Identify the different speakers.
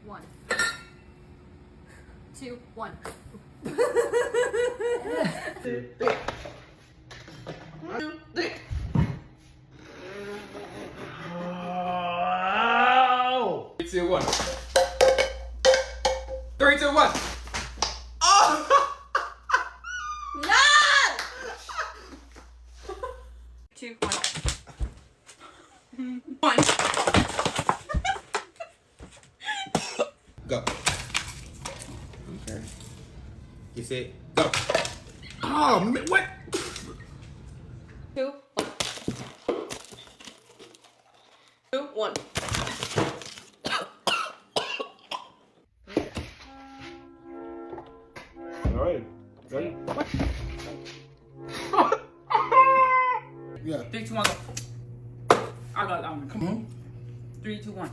Speaker 1: 1. 2, 1.
Speaker 2: 2, 3. 1, 2, 3. Oh! 3, 2, 1. 3, 2, 1. Oh!
Speaker 1: No! 2, 1. 1.
Speaker 2: Go. Okay. You said go. Oh, man, what?
Speaker 1: 2, 1. 2, 1.
Speaker 2: All right. Ready? What? Yeah.
Speaker 3: 3, 2, 1, go. I got that one.
Speaker 2: Come on.
Speaker 3: 3, 2, 1.